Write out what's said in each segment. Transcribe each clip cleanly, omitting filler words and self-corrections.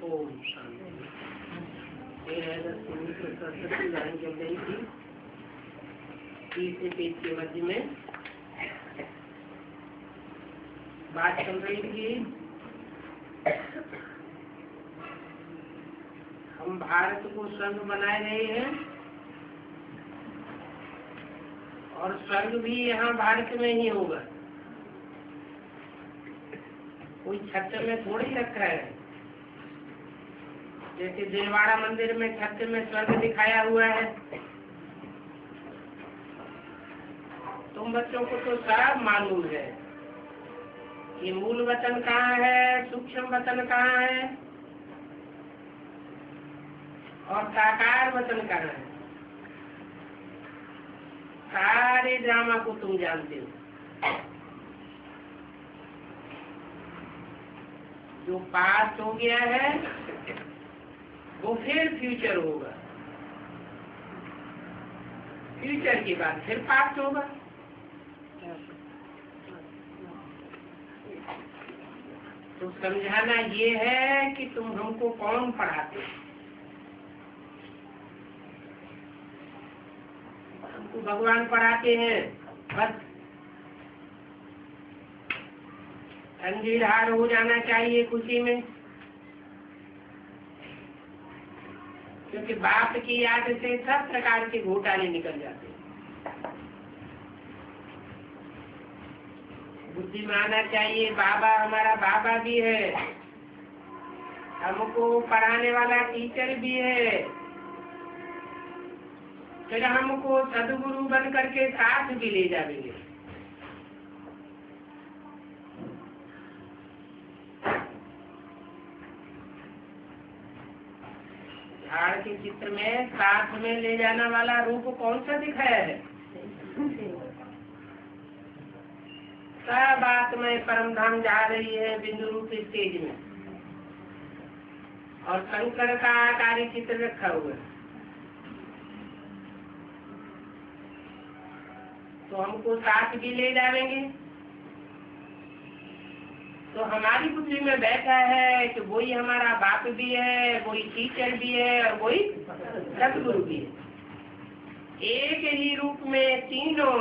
ओम शांति। ये है 10 लाइन चल रही थी, तीसरे पेज के मध्य में बात चल रही थी। हम भारत को स्वर्ग बनाए रहे हैं और स्वर्ग भी यहाँ भारत में ही होगा। कोई छत में थोड़ी रखा है। जैसे दिलवाड़ा मंदिर में छत में स्वर्ग दिखाया हुआ है। तुम बच्चों को तो सब मालूम है कि मूल वतन कहाँ है, सूक्ष्म वतन कहाँ है और साकार वतन कहाँ है। सारे ड्रामा को तुम जानते हो। जो पास्ट हो गया है वो फिर फ्यूचर होगा, फ्यूचर के बाद फिर पास्ट होगा। तो समझाना ये है कि तुम हमको कौन पढ़ाते हो। हमको भगवान पढ़ाते हैं बस। अंजीरहार हो जाना चाहिए खुशी में, क्योंकि बाप की याद से सब प्रकार के घोटाले निकल जाते हैं। बुद्धिमाना चाहिए। बाबा हमारा बाबा भी है, हमको पढ़ाने वाला टीचर भी है, फिर हमको सदगुरु बन करके साथ भी ले जाएंगे। झाड़ के चित्र में साथ में ले जाने वाला रूप कौन सा दिखाया है? सब आत्माएं परम धाम जा रही है बिंदु रूप स्टेज में, और शंकर का आकारी चित्र रखा हुआ है। तो हमको साथ भी ले जाएंगे। तो हमारी बुद्धि में बैठा है कि वही हमारा बाप भी है, वही टीचर भी है और वही सदगुरु भी है। एक ही रूप में तीनों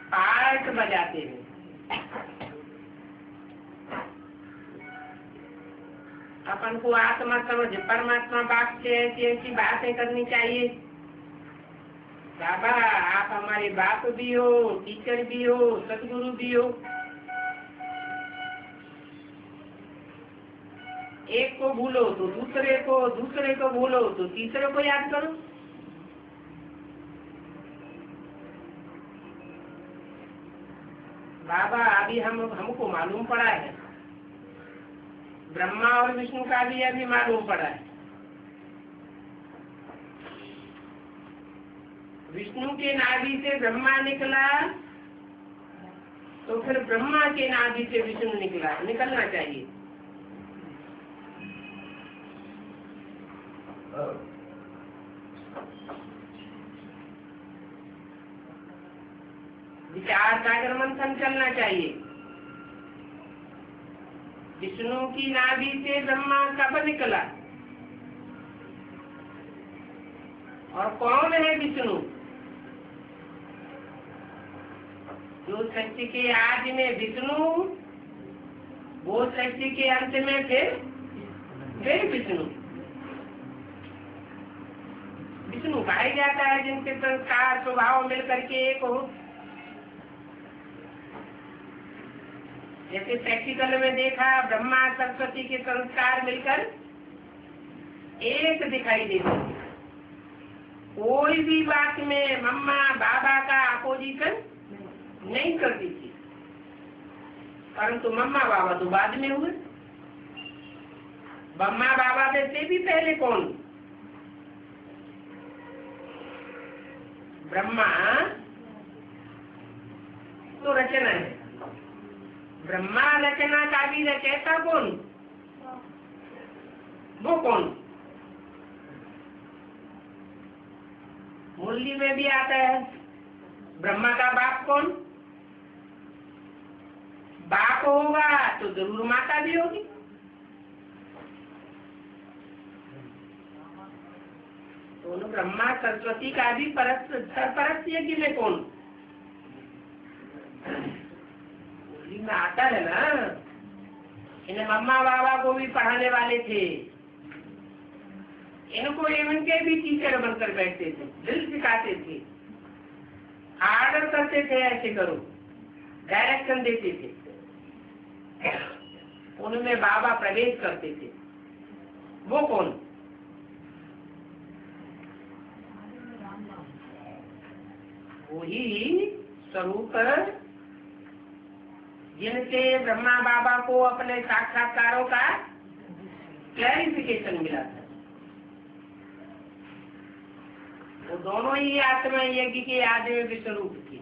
पार्ट बजाते हैं। अपन को आत्मा समझ परमात्मा बाप से ऐसी ऐसी बातें करनी चाहिए। बाबा आप हमारे बाप भी हो, टीचर भी हो, सदगुरु भी हो। एक को भूलो तो दूसरे को भूलो तो तीसरे को याद करो। बाबा अभी हमको मालूम पड़ा है, ब्रह्मा और विष्णु का भी अभी मालूम पड़ा है। विष्णु के नाभि से ब्रह्मा निकला तो फिर ब्रह्मा के नाभि से विष्णु निकलना चाहिए। विचार सागर मंथन चलना चाहिए। विष्णु की नाभि से ब्रह्मा कब निकला और कौन है विष्णु? जो सृष्टि के आदि में विष्णु, वो सृष्टि के अंत में फिर विष्णु। विष्णु कहा जाता है जिनके संस्कार स्वभाव मिलकर के एक हो। जैसे प्रैक्टिकल में देखा, ब्रह्मा सरस्वती के संस्कार मिलकर एक दिखाई देते हैं। कोई भी बात में मम्मा बाबा का अपोजिशन नहीं करती थी, परंतु मम्मा बाबा तो बाद में हुए। मम्मा बाबा से भी पहले कौन? ब्रह्मा तो रचना है। ब्रह्मा रचना का भी रचयिता कौन? वो कौन? मुरली में भी आता है। ब्रह्मा का बाप कौन? बाप होगा तो जरूर माता भी होगी। दोनों ब्रह्मा सरस्वती का भी परस्पर यज्ञ में कौन में आता है ना। इन्हें मम्मा बाबा को भी पढ़ाने वाले थे, इनको इनके भी टीचर बनकर बैठते थे, दिल सिखाते थे, आर्डर करते थे ऐसे करो, डायरेक्शन देते थे, उनमें बाबा प्रवेश करते थे। वो कौन? वही स्वरूप जिनसे ब्रह्मा बाबा को अपने साक्षात्कारों का क्लैरिफिकेशन मिला था। वो दोनों ही आत्मा यज्ञ के आदि में विष्णु रूप थी।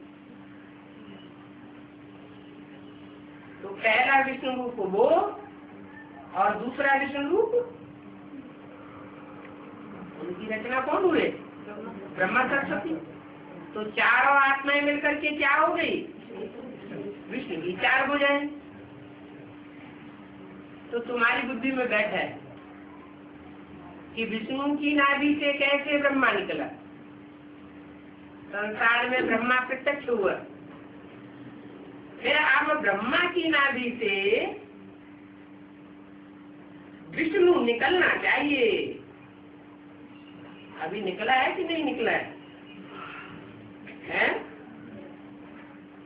तो पहला विष्णु रूप वो और दूसरा विष्णु रूप उनकी रचना कौन हुए? ब्रह्मा सरस्वती। तो चारों आत्माएं मिलकर के क्या हो गई? विष्णु की चार भुजाएं। तो तुम्हारी बुद्धि में बैठा है कि विष्णु की नाभि से कैसे ब्रह्मा निकला, संसार में ब्रह्मा प्रत्यक्ष हुआ, फिर अब ब्रह्मा की नाभि से विष्णु निकलना चाहिए। अभी निकला है कि नहीं निकला है?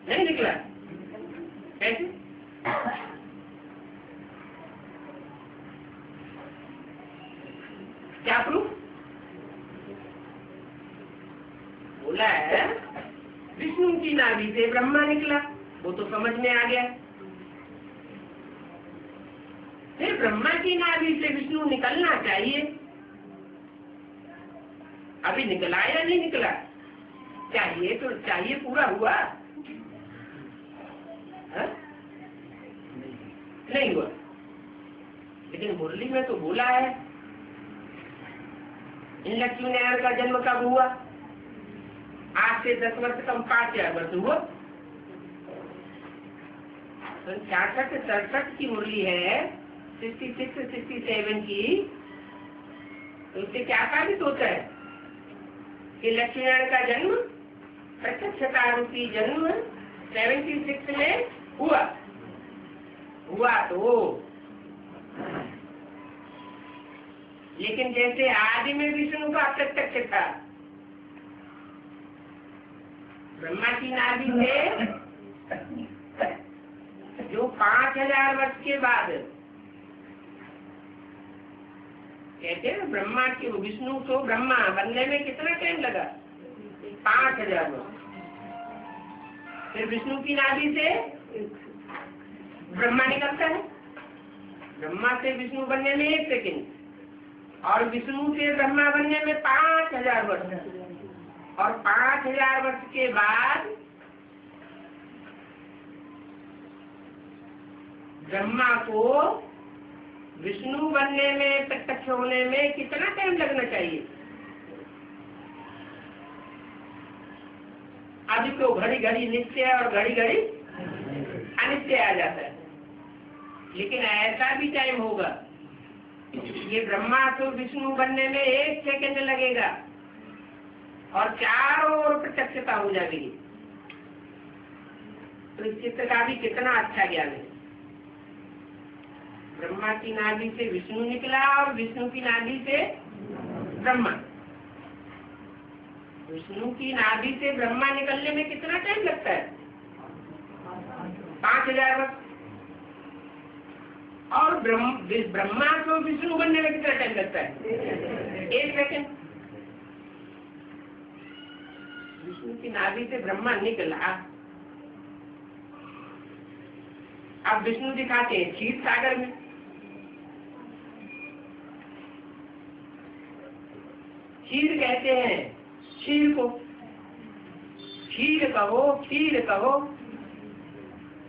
नहीं निकला। कैसे? क्या प्रूफ? बोला है विष्णु की नाभि से ब्रह्मा निकला, वो तो समझ में आ गया। फिर ब्रह्मा की नाभि से विष्णु निकलना चाहिए, अभी निकला या नहीं निकला? चाहिए तो चाहिए पूरा हुआ? नहीं हुआ। लेकिन मुरली में तो बोला है इन लक्ष्मी नारायण का जन्म कब हुआ? आज से 10 वर्ष कम 5,000 वर्ष हुआ। 66-67 की मुरली है, 66-67 की। तो इससे क्या साबित होता है कि लक्ष्मी नारायण का जन्म प्रत्यक्षता रूपी जन्म 76 में हुआ तो। लेकिन जैसे आदि में विष्णु का प्रत्यक्ष था, ब्रह्मा की नाभि से जो 5,000 वर्ष के बाद कहते हैं ब्रह्मा की विष्णु तो ब्रह्मा बनने में कितना टाइम लगा? 5,000 वर्ष। फिर विष्णु की नाभि से ब्रह्मा निकलता है, ब्रह्मा से विष्णु बनने में 1 सेकंड, और विष्णु से ब्रह्मा बनने में 5,000 वर्ष, और 5,000 वर्ष के बाद ब्रह्मा को विष्णु बनने में, प्रत्यक्ष होने में कितना टाइम लगना चाहिए? अभी तो घड़ी घड़ी नित्य और घड़ी घड़ी अनित्य आ जाता है। लेकिन ऐसा भी टाइम होगा ये ब्रह्मा तो विष्णु बनने में 1 सेकंड लगेगा और चारों ओर प्रत्यक्षता हो जाएगी। तो इस चित्र का भी कितना अच्छा ज्ञान है। ब्रह्मा की नाभि से विष्णु निकला और विष्णु की नाभि से ब्रह्मा। विष्णु की नाभि से ब्रह्मा निकलने में कितना टाइम लगता है? 5,000 वर्ष। और ब्रह्मा को विष्णु बनने में कितना टाइम लगता है? 1 सेकंड। विष्णु की नाभि से ब्रह्मा निकला। अब विष्णु दिखाते हैं क्षीर सागर में। क्षीर कहते हैं क्षीर को, खीर कहो, खीर कहो।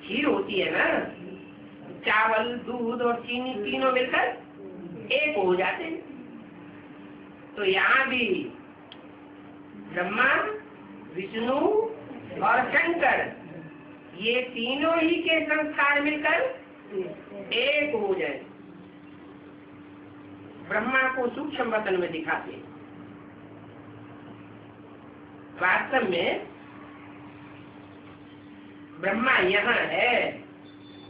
खीर होती है ना, चावल, दूध और चीनी तीनों मिलकर एक हो जाते हैं। तो यहाँ भी ब्रह्मा, विष्णु और शंकर, ये तीनों ही के संस्कार मिलकर एक हो जाए। ब्रह्मा को सूक्ष्म वतन में दिखाते हैं वास्तव में ब्रह्मा यहाँ है।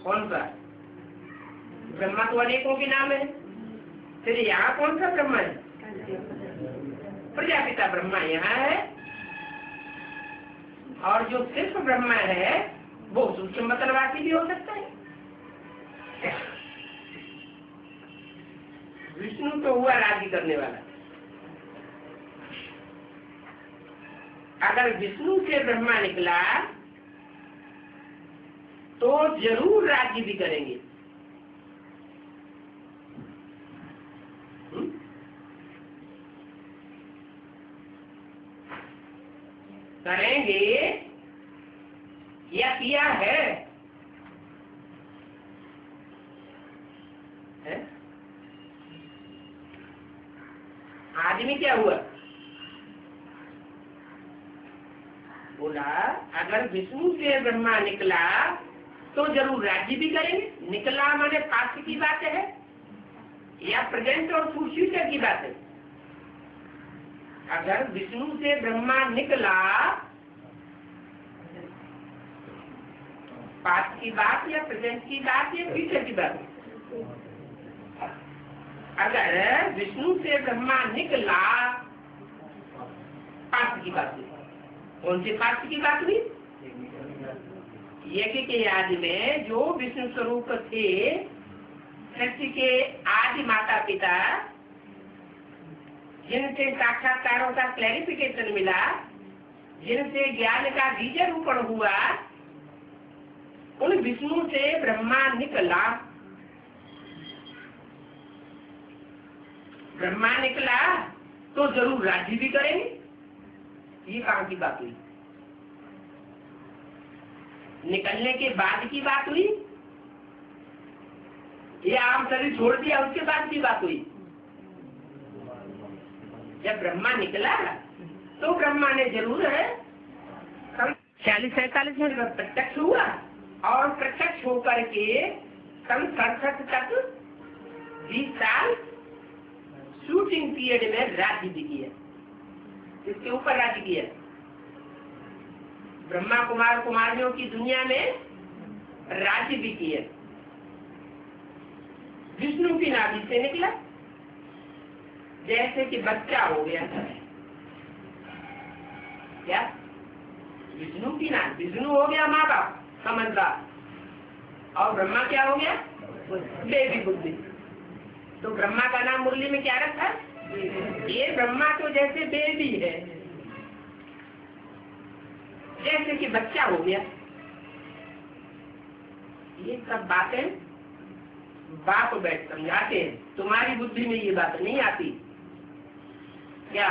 कौन सा ब्रह्मा? तो अनेकों के नाम है, फिर यहाँ कौन सा ब्रह्मा है? प्रजापिता ब्रह्मा यहाँ है। और जो सिर्फ ब्रह्मा है वो सूक्ष्म मतलवासी भी हो सकता है। विष्णु तो हुआ राज्य करने वाला। अगर विष्णु से ब्रह्मा निकला तो जरूर राज्य भी करेंगे। करेंगे या किया है? आदमी क्या हुआ? बोला अगर विष्णु से ब्रह्मा निकला तो जरूर राज्य भी करेंगे। निकला माने पास्ट की बात है या प्रेजेंट और फ्यूचर की बात है? अगर विष्णु से ब्रह्मा निकला पास्ट की बात या प्रेजेंट की बात या फ्यूचर की बात? अगर विष्णु से ब्रह्मा निकला पास्ट की बात हुई। कौन सी पास्ट की बात हुई? यज्ञ के आदि में जो विष्णु स्वरूप थे, सृष्टि के आदि माता पिता, जिनसे साक्षात्कारों का क्लैरिफिकेशन मिला, जिनसे ज्ञान का बीजारोपण हुआ, उन विष्णु से ब्रह्मा निकला। ब्रह्मा निकला तो जरूर राज्य भी करेंगे। ये कहाँ की बात हुई? निकलने के बाद की बात हुई या आम शरीर छोड़ दिया उसके बाद की बात हुई? जब ब्रह्मा निकला तो ब्रह्मा ने जरूर है 40-47 में प्रत्यक्ष हुआ और प्रत्यक्ष होकर के सन 67 तक 20 साल शूटिंग पीरियड में राज्य भी किया। इसके ऊपर राज्य किया। ब्रह्मा कुमार कुमारियों की दुनिया में राज्य भी किया। विष्णु की नाभि से निकला जैसे कि बच्चा हो गया। क्या? विष्णु की नाभि, विष्णु हो गया माँ बाप समझदार, और ब्रह्मा क्या हो गया? बेबी बुद्धि। तो ब्रह्मा का नाम मुरली में क्या रखा? ये ब्रह्मा तो जैसे बेबी है, जैसे कि बच्चा हो गया। ये सब बातें बाप बैठ समझाते हैं, तुम्हारी बुद्धि में ये बात नहीं आती। क्या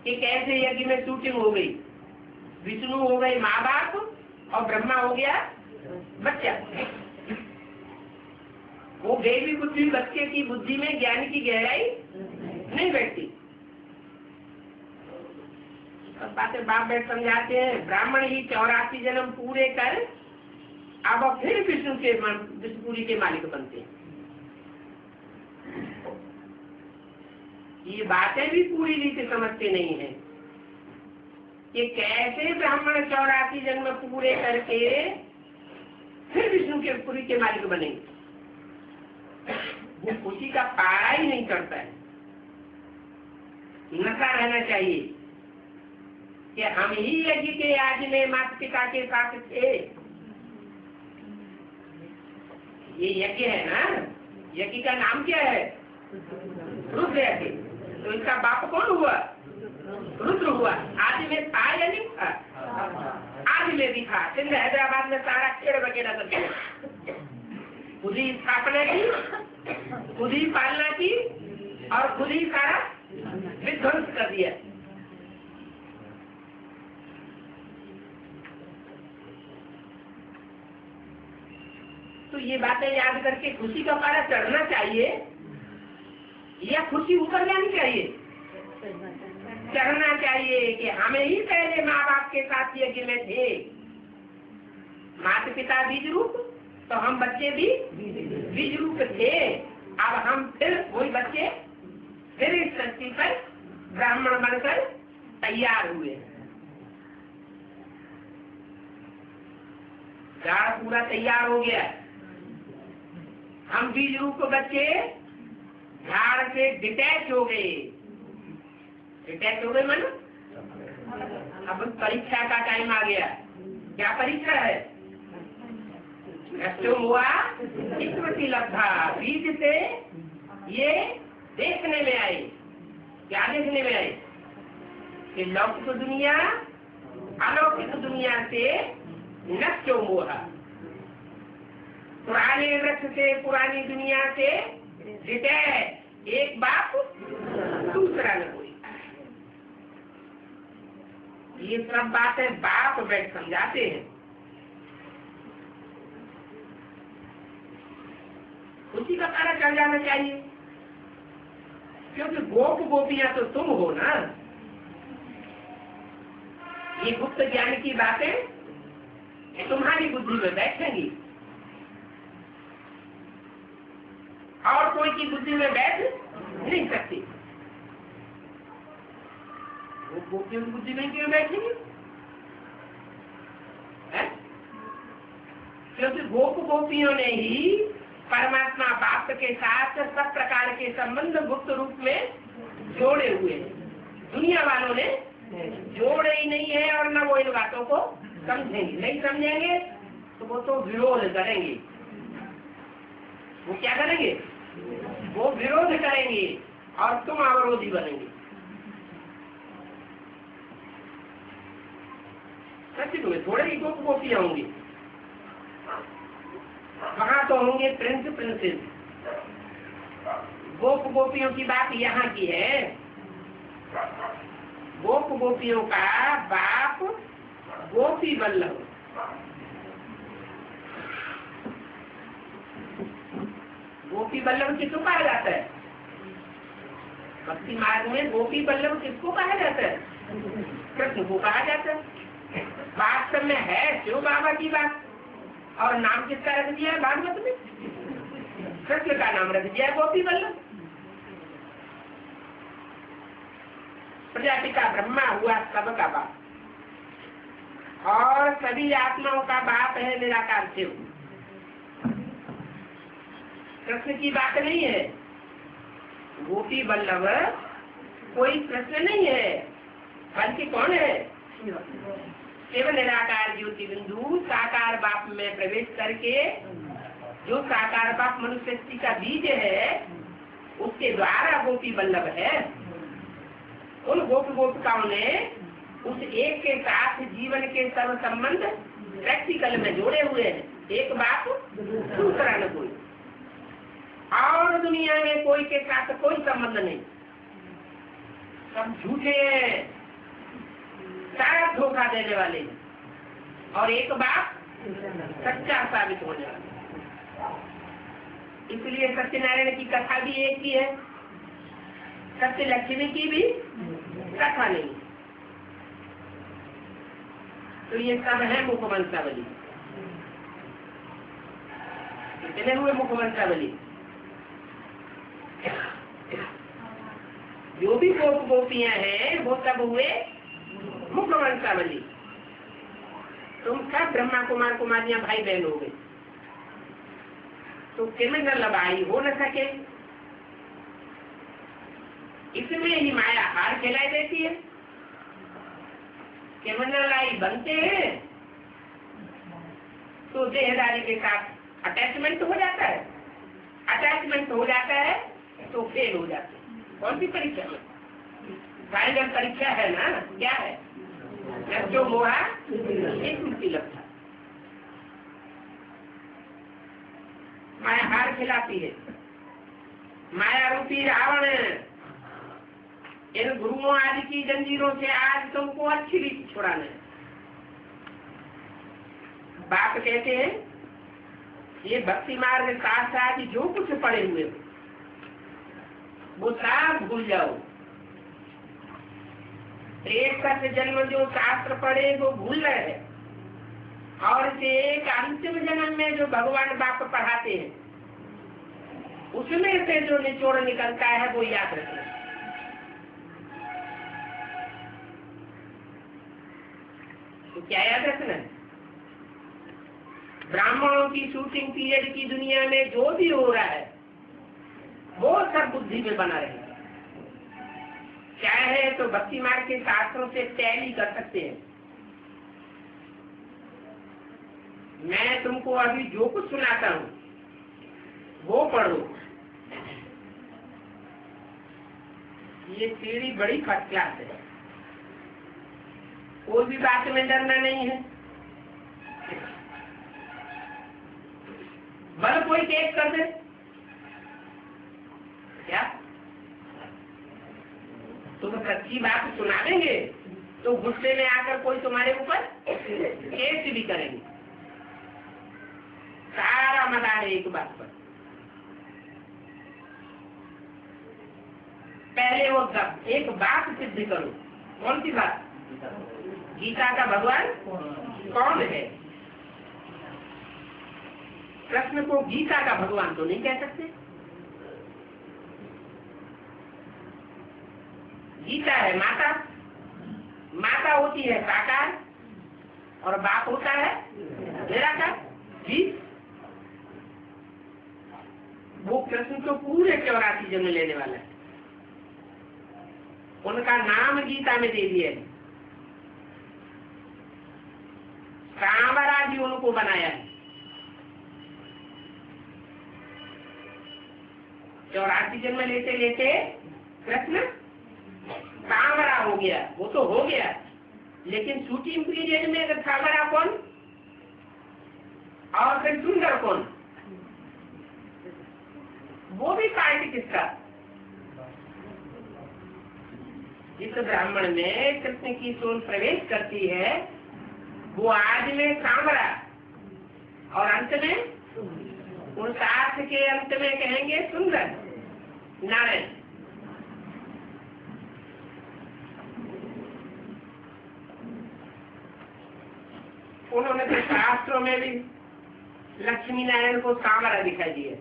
कि कैसे यज्ञ में शूटिंग हो गई, विष्णु हो गए माँ बाप और ब्रह्मा हो गया बच्चा। वो बेबी बुद्धि, बच्चे की बुद्धि में ज्ञान की गहराई नहीं बैठती। सब बातें बाप बैठ समझाते हैं। ब्राह्मण ही 84 जन्म पूरे कर अब फिर विष्णुपुरी के मालिक बनते हैं। ये बातें भी पूरी रीति समझते नहीं है कि कैसे ब्राह्मण 84 जन्म पूरे करके फिर विष्णु के पुरी के मालिक बनेंगे। वो खुशी का पारा ही नहीं करता है। नशा रहना चाहिए कि हम ही यज्ञ के आज में माता पिता के साथ थे। ये यज्ञ है ना, यज्ञ का नाम क्या है? रुद्र यज्ञ। तो इसका बाप कौन हुआ? रुद्र हुआ। आदि में था या नहीं था? आदि में भी था। सिंध हैदराबाद में सारा खेड़ वगैरह सब खुद ही स्थापना की, खुद ही पालना की और खुद ही सारा विध्वंस कर दिया। तो ये बातें याद करके खुशी का पारा चढ़ना चाहिए या खुशी ऊपर जानी चाहिए? चढ़ना चाहिए कि हमें ही पहले माँ बाप के साथ यज्ञ में थे। माता पिता बीज रूप, तो हम बच्चे भी बीज रूप थे। अब हम फिर वही बच्चे फिर इस धरती पर ब्राह्मण बनकर तैयार हुए, झाड़ पूरा तैयार हो गया। हम बीज रूप बच्चे झाड़ से डिटैच हो गए। डिटैच हो गए मन अब परीक्षा का टाइम आ गया। क्या परीक्षा है? नष्टो हुआ स्मृति लब्धा। बीज से ये देखने में आए। क्या देखने में आए? कि लौकिक दुनिया अलौकिक दुनिया से नष्टो मोह। पुराने वृक्ष से, पुरानी दुनिया से डिटैच। एक बाप दूसरा न कोई। ये सब बातें बाप बैठ समझाते हैं। उसी का कारण चल जाना चाहिए, क्योंकि गोप गोपियां तो तुम हो ना। ये गुप्त ज्ञान की बातें तुम्हारी बुद्धि में बैठेंगी और कोई की बुद्धि में बैठ नहीं सकती। वो गोपियों की बुद्धि में क्यों बैठेंगी? क्योंकि गोप गोपियों ने ही परमात्मा बाप के साथ सब प्रकार के संबंध गुप्त रूप में जोड़े हुए हैं। दुनिया वालों ने जोड़े ही नहीं है और न वो इन बातों को समझेंगे। नहीं समझेंगे तो वो तो विरोध करेंगे। वो क्या करेंगे? वो विरोध करेंगे और तुम अवरोधी बनेंगे। सच्ची तुम्हें थोड़े ही गोप गोपियां होंगी, वहां तो होंगे प्रिंस प्रिंसेस। गोप गोपियों की बात यहाँ की है। गोप गोपियों का बाप गोपी वल्लभ। गोपी वल्लभ किसको कहा जाता है? भक्ति मार्ग में गोपी वल्लभ किसको कहा जाता है? कृष्ण को कहा जाता है। वास्तव में है शिव बाबा की बात। और नाम किसका रख दिया है भागवत में? कृष्ण का नाम रख दिया है गोपी वल्लभ। प्रजापिता ब्रह्मा हुआ सबका बाप और सभी आत्माओं का बाप है निराकार शिव। कृष्ण की बात नहीं है। गोपी वल्लभ कोई कृष्ण नहीं है, बल्कि कौन है? शिव निराकार ज्योति बिंदु साकार बाप में प्रवेश करके जो साकार बाप मनुष्य का बीज है उसके द्वारा गोपी वल्लभ है। उन गोप गोपिकाओं ने उस एक के साथ जीवन के सर्व संबंध प्रैक्टिकल में जोड़े हुए हैं। एक बाप दूसरा न कोई। और दुनिया में कोई के साथ कोई संबंध नहीं। सब झूठे हैं, सारा धोखा देने वाले हैं। और एक बाप सच्चा साबित होने वाला। इसलिए सत्यनारायण की कथा भी एक ही है, सत्य लक्ष्मी की भी कथा नहीं। तो ये सब है मुखवंशावली। कितने हुए मुखवंशावली? जो भी गोप गोपियां हैं वो सब हुए मुखवंशावली। तुम सब ब्रह्मा कुमार कुमारियां भाई बहन हो गए, तो क्रिमिनल भाई हो न सके। इसमें ही माया हार खिलाई देती है। क्रिमिनल आई बनते हैं तो देहदारी के साथ अटैचमेंट हो जाता है। अटैचमेंट हो जाता है तो फेल हो जाते हैं। कौन सी परीक्षा में? फाइनल परीक्षा है ना। क्या है? जो हुआ स्मृति लब्धा। माया हार खिलाती है। माया रूपी रावण इन गुरुओं आदि की जंजीरों से आज तुमको अच्छी रीति छुड़ाना है। बाप कहते हैं ये भक्ति मार्ग शास्त्र जो कुछ पढ़े हुए वो सब भूल जाओ। एक से जन्म जो शास्त्र पढ़े वो भूल रहे हैं, और से एक अंतिम जन्म में जो भगवान बाप पढ़ाते हैं उसमें से जो निचोड़ निकलता है वो याद रखें। तो क्या याद रखना है? ब्राह्मणों की शूटिंग पीरियड की दुनिया में जो भी हो रहा है वो सब बुद्धि में बना रहेगा। चाहे तो भक्ति मार्ग के शास्त्रों से टैली कर सकते हैं। मैं तुमको अभी जो कुछ सुनाता हूँ वो पढ़ो। ये सीढ़ी बड़ी फर्स्ट क्लास है, कोई भी बात में डरना नहीं है। बल कोई केस कर दे क्या तुम सच्ची बात सुना देंगे तो गुस्से में आकर कोई तुम्हारे ऊपर केस भी करेंगे। सारा मदार है एक बात पर। पहले वो एक बात सिद्ध करो। कौन सी बात? गीता का भगवान कौन है? कृष्ण को गीता का भगवान तो नहीं कह सकते। गीता है माता, माता होती है साकार और बाप होता है निराकार। जी वो कृष्ण को पूरे 84 जन्म लेने वाला है। उनका नाम गीता में दे दिया है। कांवरा जी उनको बनाया है। 84 जन्म लेते लेते कृष्ण कांवरा हो गया। वो तो हो गया, लेकिन शूटिंग पीरियड में अगर कांवरा कौन और फिर सुंदर कौन, वो भी पार्टी किसका? जिस ब्राह्मण में कृष्ण की सोल प्रवेश करती है वो आज में कांवरा और अंत में 59 के अंत में कहेंगे सुंदर नारायण। उन्होंने तो शास्त्रों में भी लक्ष्मी नारायण को कांवरा दिखाई दिया।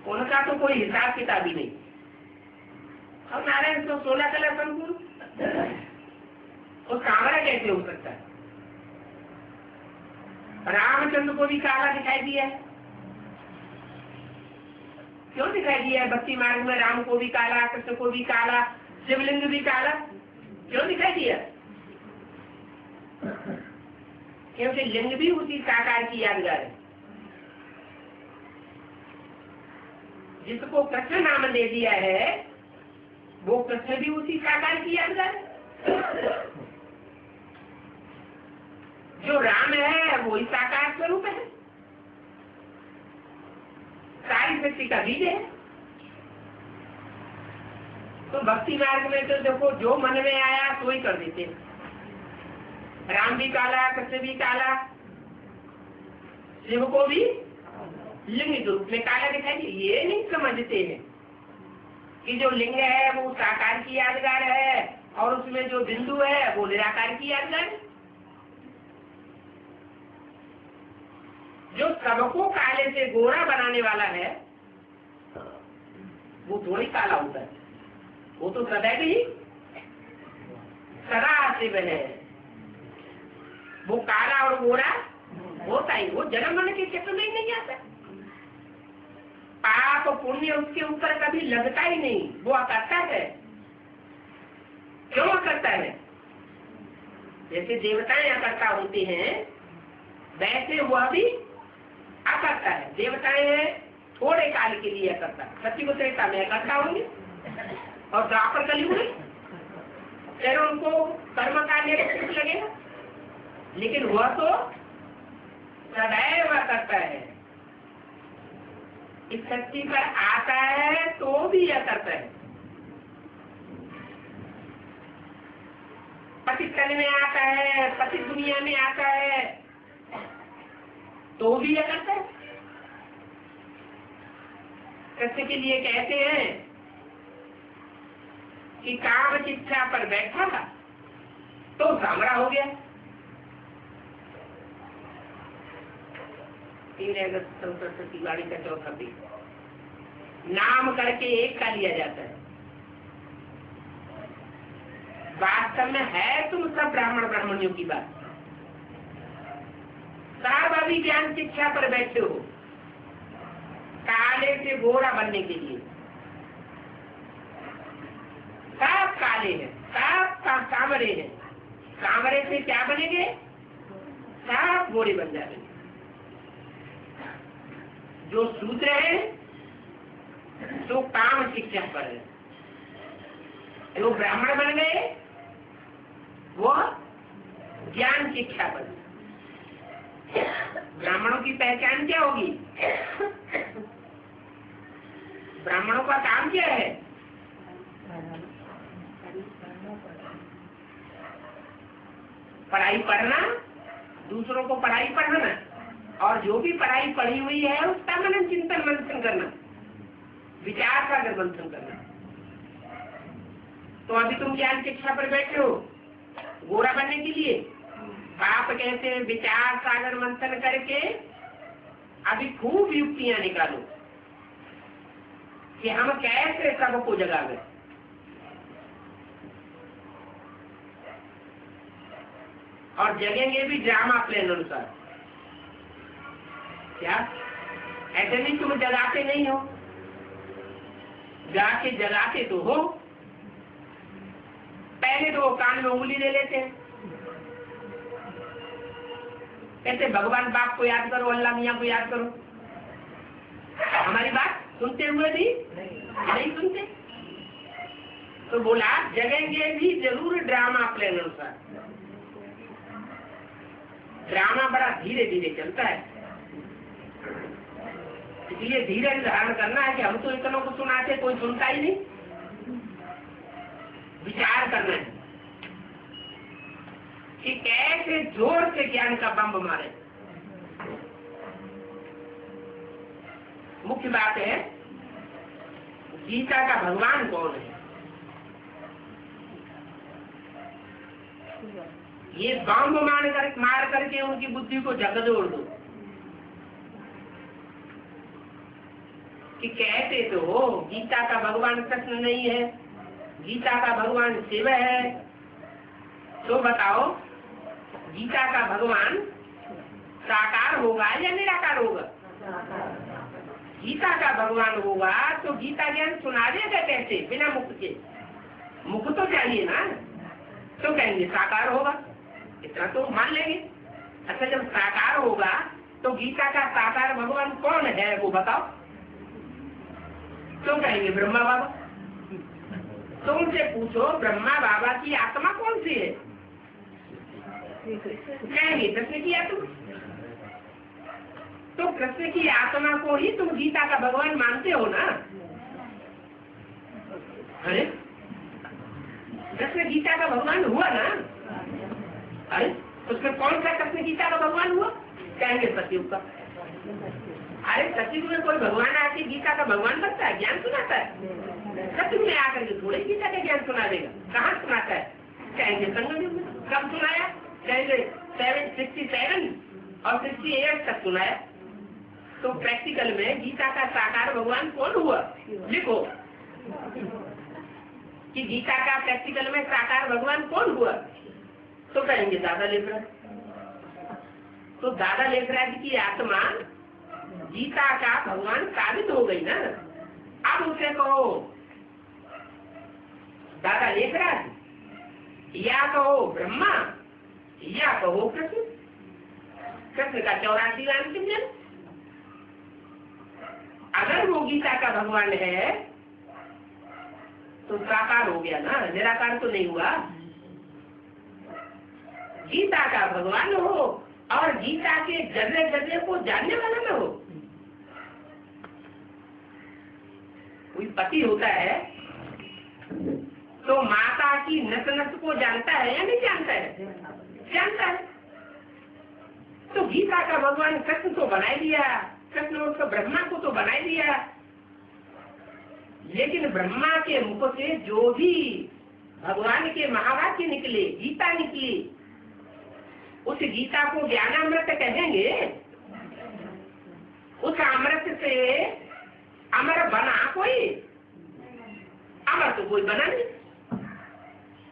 उनका तो कोई हिसाब किताब ही नहीं। और नारायण तो 16 कला संपूर्ण, तो कांवरा कैसे हो सकता है? रामचंद्र को भी काला दिखाई दिया है। क्यों दिखाई दिया है? भक्ति मार्ग में राम को भी काला, कृष्ण को भी काला, शिवलिंग भी काला। क्यों दिखाई दिया? क्योंकि लिंग भी उसी साकार की यादगार है। जिसको कृष्ण नाम दे दिया है वो कृष्ण भी उसी साकार की यादगार है। जो राम है वो ही साकार स्वरूप है, सारी शक्ति का बीज है। तो भक्ति मार्ग में तो देखो जो मन में आया तो ही कर देते हैं। राम भी काला, कृष्ण भी काला, शिव को भी लिंग के रूप में काला दिखाई दे। ये नहीं समझते हैं कि जो लिंग है वो साकार की यादगार है और उसमें जो बिंदु है वो निराकार की यादगार है। जो सबको काले से गोरा बनाने वाला है वो थोड़ी काला होता है, वो तो सदैव ही सदा शिव है। वो काला और गोरा होता ही, वो जन्म मरण के चक्र में ही नहीं आता। पाप पुण्य उसके ऊपर कभी लगता ही नहीं, वो अकर्ता है। क्यों अकर्ता है? जैसे देवताएं अकर्ता होते हैं वैसे वह भी अकर्ता है। देवताएं हैं थोड़े काल के लिए अकर्ता, सत्युग त्रेता में अकर्ता होंगे और द्वापर कलयुग में फिर उनको कर्म कार्य लगेगा, लेकिन वह तो सदैव करता है। इस शक्ति पर आता है तो भी यह करता है। पति तन में आता है, पति दुनिया में आता है तो भी यह करता है। कृष्ण के लिए कहते हैं कि काम शिक्षा पर बैठा था तो सामरा हो गया। 3 अगस्त 67 की गाड़ी का चौथा भी नाम करके एक का लिया जाता है। वास्तव में है तुम सब ब्राह्मण ब्राह्मणियों की बात। सब अभी ज्ञान शिक्षा पर बैठे हो काले से गोरा बनने के लिए। सब काले हैं, सब कामरे हैं। कामरे से क्या बनेंगे? सब गोरे बन जाएंगे। जो शूद्र है तो काम शिक्षा पर है, जो ब्राह्मण बन गए वो ज्ञान शिक्षा पर। ब्राह्मणों की पहचान क्या होगी? ब्राह्मणों का काम क्या है? पढ़ाई पढ़ना, दूसरों को पढ़ाई पढ़ाना, और जो भी पढ़ाई पढ़ी हुई है उसका मनन चिंतन मंथन करना, विचार सागर मंथन करना। तो अभी तुम ज्ञान शिक्षा पर बैठे हो गोरा बनने के लिए। आप कहते हैं विचार सागर मंथन करके अभी खूब युक्तियां निकालो कि हम कैसे सबको जगावे। और जगेंगे भी ड्रामा प्लान अनुसार। क्या ऐसे नहीं तुम जगाते नहीं हो? जाके जगाते तो हो। पहले तो वो कान में उंगली ले लेते हैं, कहते भगवान बाप को याद करो, अल्लाह मियाँ को याद करो। हमारी बात सुनते हुए भी नहीं सुनते। तो बोला जगेंगे भी जरूर ड्रामा प्लान अनुसार। ड्रामा बड़ा धीरे धीरे चलता है, इसलिए धीरे धारण करना है कि हम तो इतनों को सुनाते कोई सुनता ही नहीं। विचार करना है कि कैसे जोर से ज्ञान का बम मारे। मुख्य बात है गीता का भगवान कौन है। ये बम मार करके उनकी बुद्धि को झकझोर दो कि कहते तो हो गीता का भगवान कृष्ण नहीं है, गीता का भगवान शिव है। तो बताओ गीता का भगवान साकार होगा या निराकार होगा? गीता का भगवान होगा तो गीता ज्ञान सुना देगा कैसे बिना मुख के? मुख तो चाहिए ना। तो कहेंगे साकार होगा, इतना तो मान लेंगे। अच्छा जब साकार होगा तो गीता का साकार भगवान कौन है वो बताओ। तो कहेंगे ब्रह्मा बाबा। तो उनसे पूछो ब्रह्मा बाबा की आत्मा कौन सी है? कहेंगे कृष्ण की आत्मा। तो कृष्ण की आत्मा को ही तुम गीता का भगवान मानते हो ना? अरे कृष्ण गीता का भगवान हुआ ना? अरे उसमें कौन सा कृष्ण गीता का भगवान हुआ? कहेंगे सतयुग का। अरे सतयुग में कोई भगवान आके गीता का भगवान बनता है, ज्ञान सुनाता है? सतयुग में आकर के थोड़े गीता का ज्ञान सुना देगा। कहाँ सुनाता है? कहेंगे संगम युग में। कब सुनाया? कहेंगे 767 और 68 तक सुनाया। तो प्रैक्टिकल में गीता का साकार भगवान कौन हुआ? लिखो कि गीता का प्रैक्टिकल में साकार भगवान कौन हुआ? तो कहेंगे दादा लेखराज। तो दादा लेखराज की आत्मा गीता का भगवान साबित हो गई ना। अब उसे कहो दादा लेखराज या कहो ब्रह्मा या कहो कृष्ण। कृष्ण का 84वां अंतिम जन्म। अगर वो गीता का भगवान है तो साकार हो गया ना, निराकार तो नहीं हुआ। गीता का भगवान हो और गीता के जर्रे जर्रे को जानने वाला ना हो। कोई पति होता है तो माता की नस नस को जानता है या नहीं जानता है? जानता है। तो गीता का भगवान कृष्ण तो बना दिया, कृष्ण उसको ब्रह्मा को तो बना दिया। लेकिन ब्रह्मा के मुख से जो भी भगवान के महावाक्य निकले, गीता निकली, उस गीता को ज्ञानामृत कहेंगे। उस अमृत से अमर बना कोई? अमर तो कोई बना नहीं।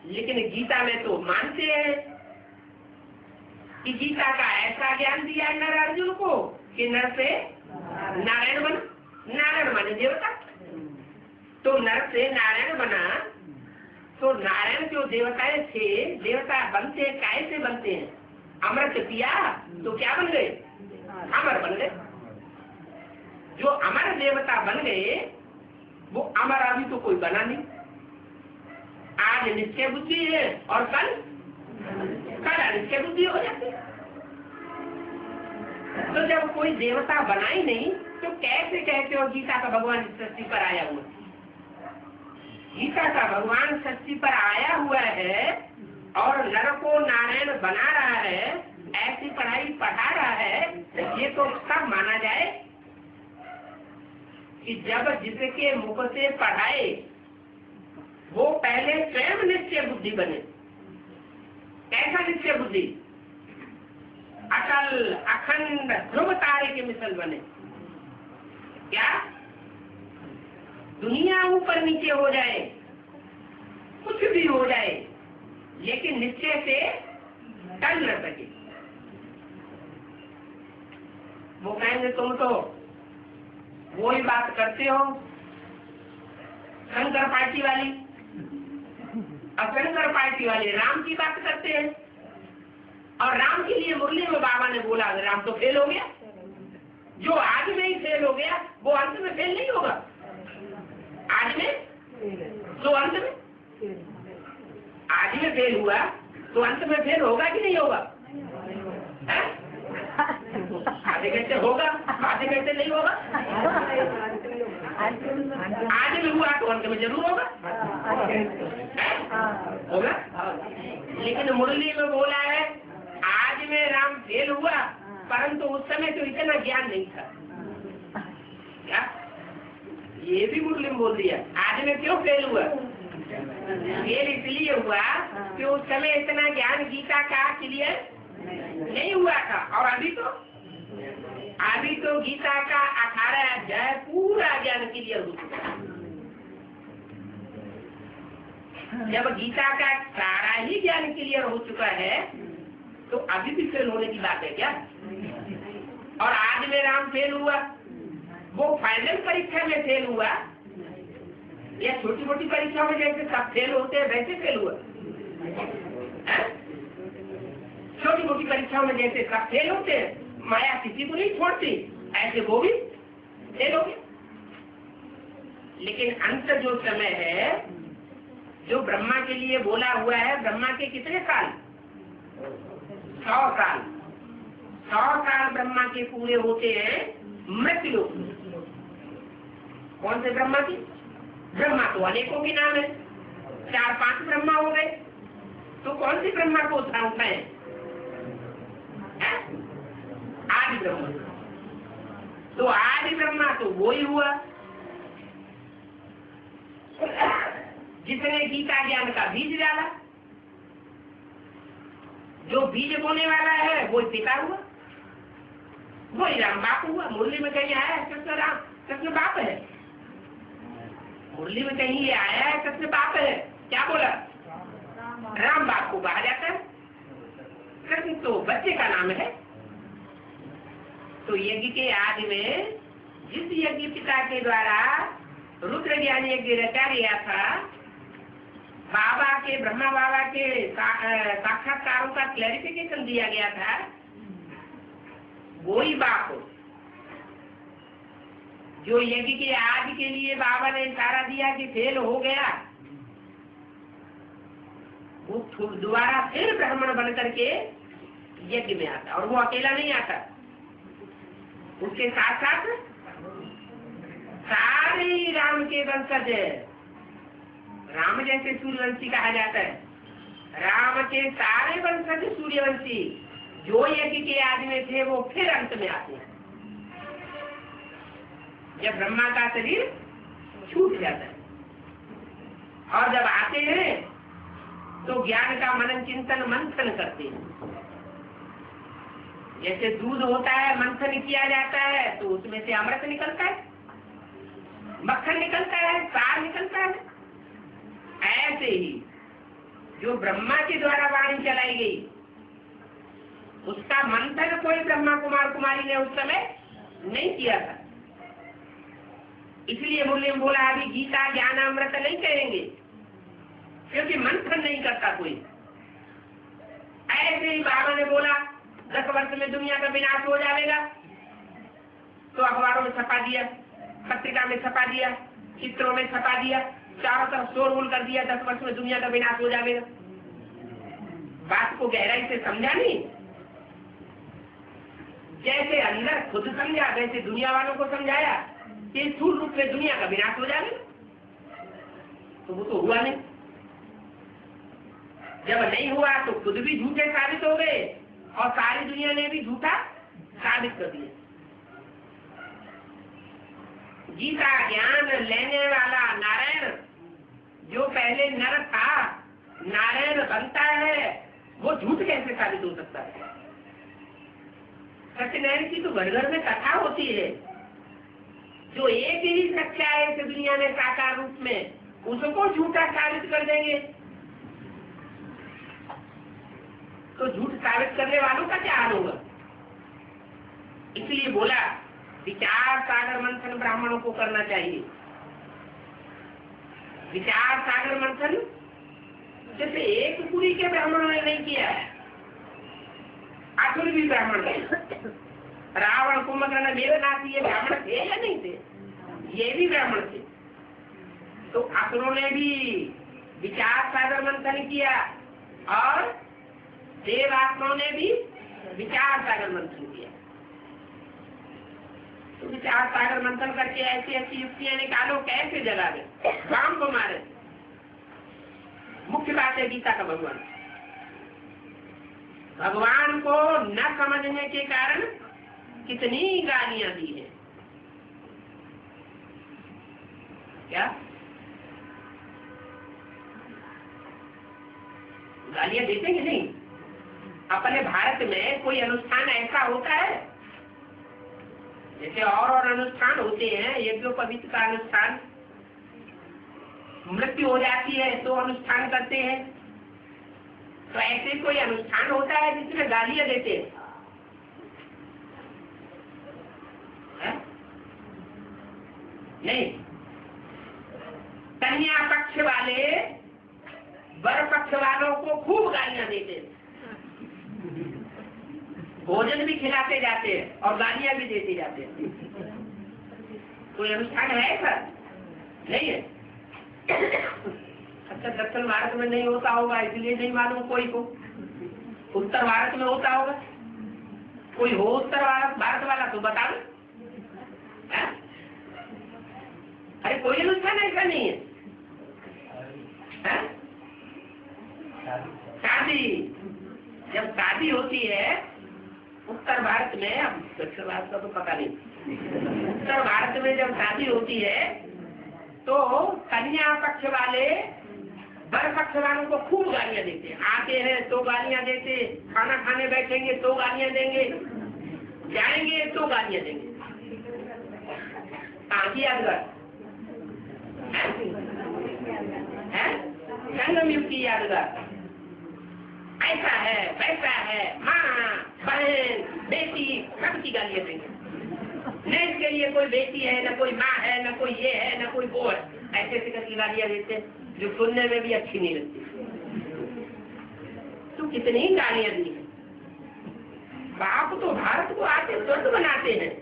लेकिन गीता में तो मानते हैं कि गीता का ऐसा ज्ञान दिया नर अर्जुन को कि नर से नारायण बना, नारायण माने देवता। तो नर से नारायण बना, तो नारायण जो देवताएं थे, देवता बनते कैसे बनते हैं? अमृत पिया तो क्या बन गए? अमर बन गए। जो अमर देवता बन गए वो अमर अभी तो कोई बना नहीं। आज निश्चय बुद्धि है और कल अनिश्चय बुद्धि हो जाती। तो जब कोई देवता बना ही नहीं तो कैसे कहते हो गीता का भगवान इस सृष्टि पर आया हुआ? गीता का भगवान सृष्टि पर आया हुआ है और नर को नारायण बना रहा है, ऐसी पढ़ाई पढ़ा रहा है। ये तो सब माना जाए कि जब जिसके मुख से पढ़ाए वो पहले स्वयं निश्चय बुद्धि बने। कैसा निश्चय बुद्धि? अटल अखंड ध्रुव तारे के मिसल बने। क्या दुनिया ऊपर नीचे हो जाए, कुछ भी हो जाए, लेकिन निश्चय से टल न सके। वो कहेंगे तुम तो वही बात करते हो शंकर पार्टी वाली, और शंकर पार्टी वाले राम की बात करते हैं। और राम के लिए मुरली में बाबा ने बोला राम तो फेल हो गया। जो आज में ही फेल हो गया वो अंत में फेल नहीं होगा। आज में तो अंत में, आज में फेल हुआ तो अंत में फेल होगा कि नहीं होगा? आधे घंटे होगा, आधे घंटे नहीं होगा। आज में हुआ तो अंत में जरूर होगा, होगा। लेकिन मुरली में बोला है आज में राम फेल हुआ, परंतु उस समय तो इतना ज्ञान नहीं था। क्या ये भी मुरली में बोल दिया? आज में क्यों फेल हुआ? फेल इसलिए हुआ कि उस समय इतना ज्ञान गीता का क्लियर नहीं हुआ था। और अभी तो गीता का 18 अध्याय पूरा ज्ञान क्लियर हो चुका है। जब गीता का सारा ही ज्ञान क्लियर हो चुका है तो अभी भी फेल होने की बात है क्या? और आज में राम फेल हुआ, वो फाइनल परीक्षा में फेल हुआ या छोटी मोटी परीक्षा में जैसे सब फेल होते हैं वैसे फेल हुआ? छोटी मोटी परीक्षाओं में जैसे सब फेल होते हैं, माया किसी को नहीं छोड़ती, ऐसे वो भी फेल हो गए। लेकिन अंत जो समय है, जो ब्रह्मा के लिए बोला हुआ है, ब्रह्मा के कितने साल? 100 साल। 100 साल ब्रह्मा के पूरे होते हैं मृत्यु। कौन से ब्रह्मा की? ब्रह्मा तो अनेकों के नाम है, 4-5 ब्रह्मा हो गए। तो कौन सी ब्रह्मा को उठाए? आदि ब्रह्मा। तो आदि ब्रह्मा तो वो ही हुआ जिसने गीता ज्ञान का बीज डाला। जो बीज बोने वाला है वो पिता हुआ, वही राम बाप हुआ। मुरली में कहीं आया है कृष्ण राम, कृष्ण बाप है? मुरली में कहीं ये आया है कृष्ण बाप है? क्या बोला? राम बाप को कहा जाता है, कृष्ण तो बच्चे का नाम है। तो यज्ञ के आदि में जिस यज्ञ पिता के द्वारा रुद्र ज्ञान यज्ञ रचा गया था, बाबा के, ब्रह्मा बाबा के साक्षात्कारों का क्लैरिफिकेशन दिया गया था, वही बाप जो यज्ञ के आदि के लिए बाबा ने इशारा दिया कि फेल हो गया, वो दोबारा फिर ब्राह्मण बन करके यज्ञ में आता। और वो अकेला नहीं आता, उसके साथ साथ सारे ही राम के वंशज है। राम जैसे सूर्यवंशी कहा जाता है, राम के सारे वंशज सूर्यवंशी जो यज्ञ के आदि में थे वो फिर अंत में आते हैं जब ब्रह्मा का शरीर छूट जाता है। और जब आते हैं तो ज्ञान का मनन चिंतन मंथन करते हैं। जैसे दूध होता है, मंथन किया जाता है तो उसमें से अमृत निकलता है, मक्खन निकलता है, सार निकलता है। ऐसे ही जो ब्रह्मा के द्वारा वाणी चलाई गई, उसका मंथन कोई ब्रह्मा कुमार कुमारी ने उस समय नहीं किया था। इसलिए मुरली में बोला अभी गीता ज्ञान अमृत नहीं कहेंगे, क्योंकि मंथन नहीं करता कोई। ऐसे ही बाबा ने बोला 10 वर्ष में दुनिया का विनाश हो जाएगा, तो अखबारों में छपा दिया, पत्रिका में छपा दिया, चित्रों में छपा दिया, चारों तरफ शोरगुल कर दिया, 10 वर्ष में दुनिया का विनाश हो जाएगा। बात को गहराई से समझा नहीं, जैसे अंदर खुद समझा वैसे दुनिया वालों को समझाया कि स्थूल रूप में दुनिया का विनाश हो जाएगा, तो वो तो हुआ नहीं। जब नहीं हुआ तो खुद भी झूठे साबित हो गए और सारी दुनिया ने भी झूठा साबित कर दिया। गीता ज्ञान लेने वाला नारायण जो पहले नर था, नारायण बनता है, वो झूठ कैसे साबित हो सकता है? सत्यनारायण की तो घर घर में कथा होती है। जो एक ही सच्चा है इस दुनिया में साकार रूप में, उसको झूठा साबित कर देंगे, तो झूठ साबित करने वालों का क्या हाल होगा? इसलिए बोला विचार सागर मंथन ब्राह्मणों को करना चाहिए। विचार सागर मंथन जैसे एक पूरी के ब्राह्मणों ने नहीं किया है, असुर भी ब्राह्मण थे। रावण कुंभकर्ण मेघनाथ ये ब्राह्मण थे या नहीं थे? ये भी ब्राह्मण थे। तो असुरों ने भी विचार सागर मंथन किया और देवात्माओं ने भी विचार सागर मंथन किया। तो विचार सागर मंथन करके ऐसी ऐसी युक्तियां निकालो, कैसे जलावे, राम को मारे। मुख्य बात है गीता का भगवान, भगवान को न समझने के कारण कितनी गालियां दी है। क्या गालियां देते कि नहीं? अपने भारत में कोई अनुष्ठान ऐसा होता है, जैसे और अनुष्ठान होते हैं, यज्ञोपवीत का अनुष्ठान, मृत्यु हो जाती है तो अनुष्ठान करते हैं, तो ऐसे कोई अनुष्ठान होता है जिसमें गालियां देते हैं? नहीं। कन्या पक्ष वाले वर पक्ष वालों को खूब गालियां देते हैं, भोजन भी खिलाते जाते हैं और गालियां भी देते जाते हैं। कोई अनुष्ठान है ऐसा? नहीं है। अच्छा, दक्षिण भारत में नहीं होता होगा इसलिए नहीं मालूम कोई को। उत्तर भारत में होता होगा, कोई हो उत्तर भारत वाला तो बता दो। अरे कोई अनुष्ठान ऐसा नहीं है। शादी, जब शादी होती है उत्तर भारत में, अब दक्षिण भारत का तो पता नहीं, उत्तर भारत में जब शादी होती है तो कन्या पक्ष वाले वर पक्ष वालों को खूब गालियां देते हैं। आते हैं तो गालियां देते, खाना खाने बैठेंगे तो गालियां देंगे, जाएंगे तो गालियां देंगे। कहाँ यादगार है? संगम युग की यादगार। ऐसा है, वैसा है, माँ बहन बेटी सबकी गालियां देंगे। न इसके लिए कोई बेटी है, न कोई माँ है, न कोई ये है, न कोई वो है, ऐसे ऐसे करके गालियां देते हैं जो सुनने में भी अच्छी नहीं लगती। तो कितनी गालियां दी है। बाप तो भारत को आते स्वर्ग बनाते हैं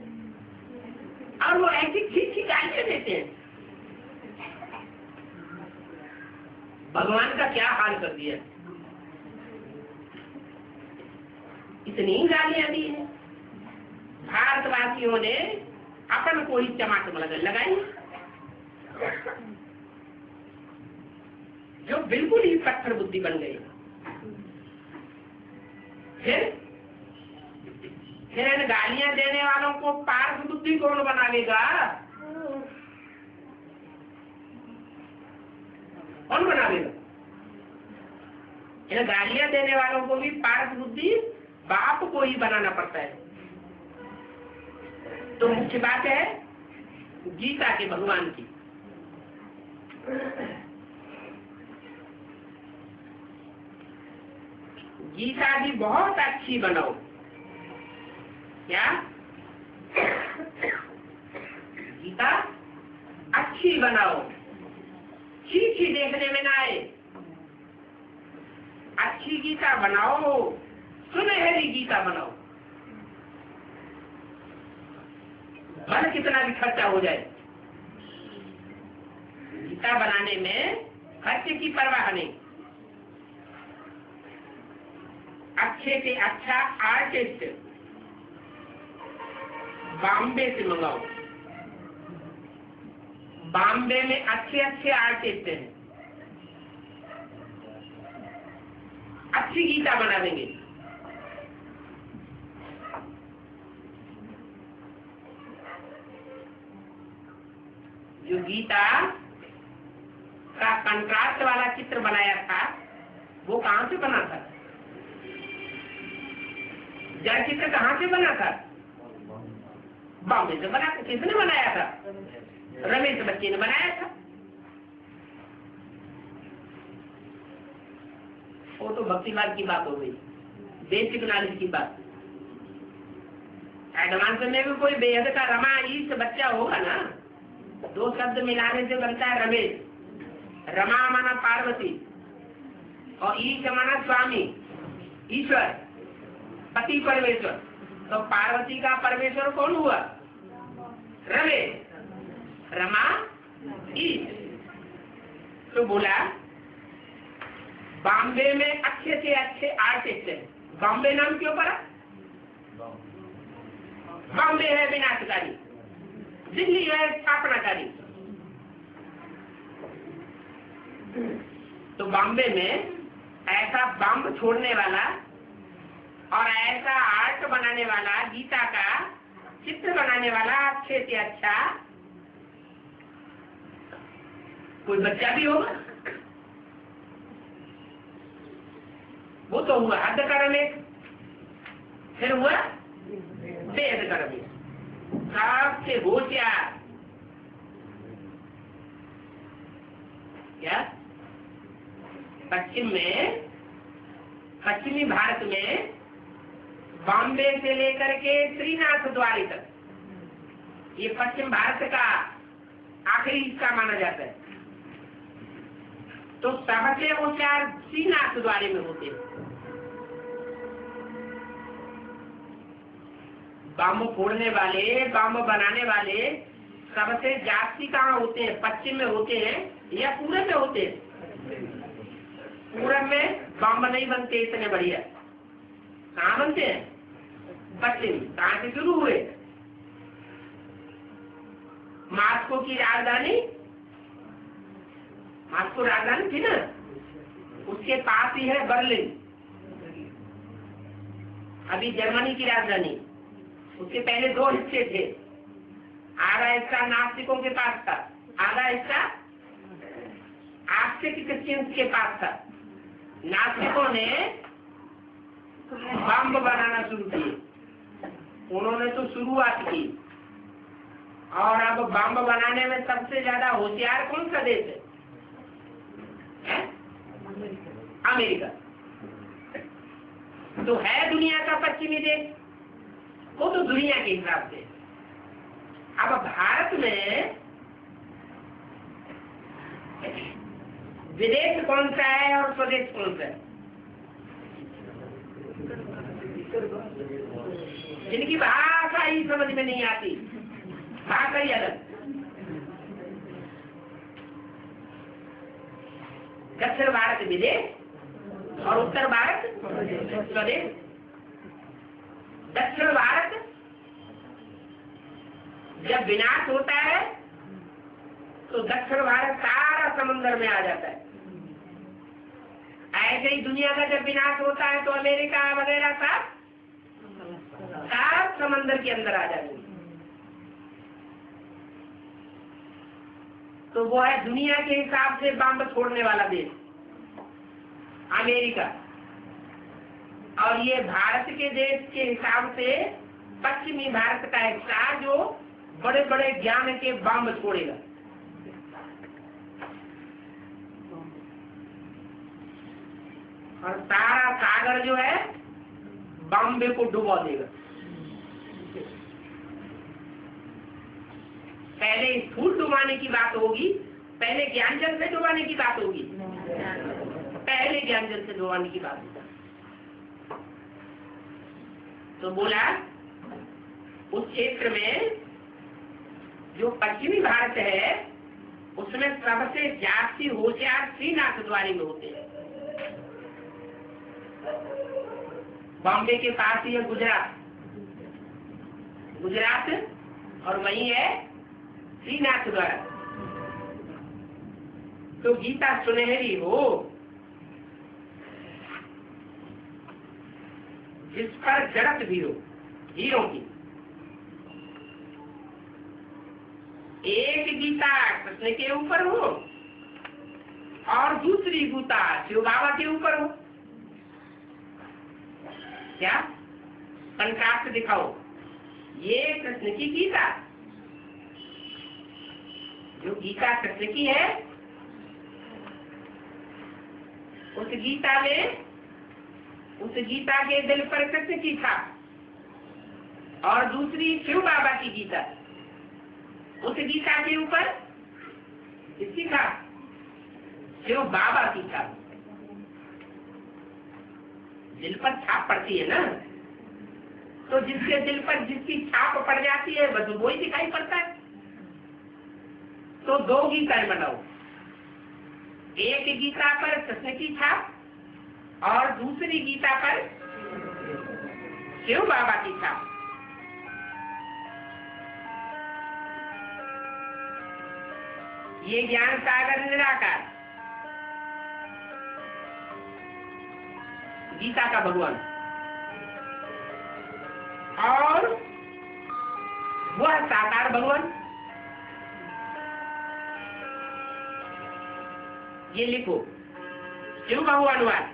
और वो ऐसी खींची गालियां देते हैं। भगवान का क्या हाल कर दिया, इतनी गालियां दी है। भारतवासियों ने अपन को ही चमाट लगाई, जो बिल्कुल ही पत्थर बुद्धि बन गई। फिर इन गालियां देने वालों को पार्थ बुद्धि कौन बनावेगा? कौन बनावेगा? इन गालियां देने वालों को भी पार्थ बुद्धि बाप को ही बनाना पड़ता है। तो मुख्य बात है गीता के भगवान की। गीता भी बहुत अच्छी बनाओ। क्या? गीता अच्छी बनाओ, चीची देखने में ना आए। अच्छी गीता बनाओ, सुनहरी गीता बनाओ। भले कितना भी खर्चा हो जाए, गीता बनाने में खर्चे की परवाह नहीं। अच्छे से अच्छा आर्टिस्ट बॉम्बे से मंगाओ। बॉम्बे में अच्छे अच्छे आर्टिस्ट हैं, अच्छी गीता बना देंगे। जो गीता का कंट्रास्ट वाला चित्र बनाया था वो कहां से बना था? जड़ चित्र कहां से बना था? बॉम्बे से बना था। किसने बनाया था? रमेश बच्चे ने बनाया था। वो तो भक्तिवाद की बात हो गई, बेसिक नॉलेज की बात। एडवांस में भी कोई बेहद का रमा ईश बच्चा होगा ना। दो शब्द मिलाने से बनता है रमेश। रमा माना पार्वती और ईश माना स्वामी, ईश्वर, पति परमेश्वर। तो पार्वती का परमेश्वर कौन हुआ? रमेश, रमा, ईश। तो बोला बॉम्बे में अच्छे से अच्छे आर्टिस्ट हैं। बॉम्बे नाम क्यों पड़ा? बॉम्बे है विनाशकारी, दिल्ली है स्थापनाकारी। तो बॉम्बे में ऐसा बम छोड़ने वाला और ऐसा आर्ट बनाने वाला, गीता का चित्र बनाने वाला अच्छे से अच्छा कोई बच्चा भी होगा। वो तो हुआ हद कर्म एक, फिर हुआ वेद कर्म। सबसे होशियार क्या? पश्चिमी भारत में बॉम्बे से लेकर के श्रीनाथ द्वारी तक, ये पश्चिम भारत का आखिरी हिस्सा माना जाता है। तो सबसे होशियार श्रीनाथ द्वारे में होते हैं। बम फोड़ने वाले, बम बनाने वाले सबसे जास्ती कहाँ होते हैं? पश्चिम में होते हैं या पूरब में होते हैं? पूरब में बम नहीं बनते इतने बढ़िया। कहाँ बनते हैं? पश्चिम। कहाँ से शुरू हुए? मॉस्को की राजधानी, मॉस्को राजधानी थी ना, उसके पास ही है बर्लिन, अभी जर्मनी की राजधानी। उसके पहले दो हिस्से थे, आधा हिस्सा नास्तिकों के पास था, आधा हिस्सा आस्तिक क्रिश्चियंस के पास था। नास्तिकों ने बम बनाना शुरू किए, उन्होंने तो शुरुआत की। और अब बम बनाने में सबसे ज्यादा होशियार कौन सा देश है? अमेरिका। तो है दुनिया का पश्चिमी देश, वो तो दुनिया के हिसाब से। अब भारत में विदेश कौन सा है और स्वदेश कौन सा है? जिनकी भाषा ही समझ में नहीं आती, भाषा ही अलग। दक्षिण भारत विदेश और उत्तर भारत स्वदेश। दक्षिण भारत जब विनाश होता है तो दक्षिण भारत सारा समुद्र में आ जाता है। ऐसे ही दुनिया का जब विनाश होता है तो अमेरिका वगैरह सब समुद्र के अंदर आ जाते हैं। तो वो है दुनिया के हिसाब से बम छोड़ने वाला देश अमेरिका। और ये भारत के देश के हिसाब से पश्चिमी भारत का हिस्सा जो बड़े बड़े ज्ञान के बम छोड़ेगा। और सारा सागर जो है बॉम्बे को डुबो देगा। पहले स्थूल डुबाने की बात होगी, पहले ज्ञान जल से डुबाने की बात होगी, पहले ज्ञान जल से डुबाने की बात होगी। तो बोला उस क्षेत्र में जो पश्चिमी भारत है उसमें सबसे जाति होशियार श्रीनाथ द्वारी में होते हैं। बॉम्बे के पास ही है गुजरात, गुजरात और वही है श्रीनाथ द्वारा। तो गीता सुनहरी हो जिस पर जड़त भी हो हीरों की। एक गीता कृष्ण के ऊपर हो और दूसरी गीता शिव बाबा के ऊपर हो। क्या कंट्रास्ट दिखाओ। ये कृष्ण की गीता, जो गीता कृष्ण की है, उस गीता में उस गीता के दिल पर कृष्ण की था, और दूसरी शिव बाबा की गीता, उस गीता के ऊपर किसकी था? शिव बाबा की था। दिल पर छाप पड़ती है ना, तो जिसके दिल पर जिसकी छाप पड़ जाती है बस वो ही दिखाई पड़ता है। तो दो गीताएं बनाओ, एक गीता पर कृष्ण की छाप और दूसरी गीता पर शिव बाबा की छाप। ये ज्ञान सागर निराकार, गीता का भगवान, और वह साकार भगवान। ये लिखो शिव भगवान वाद,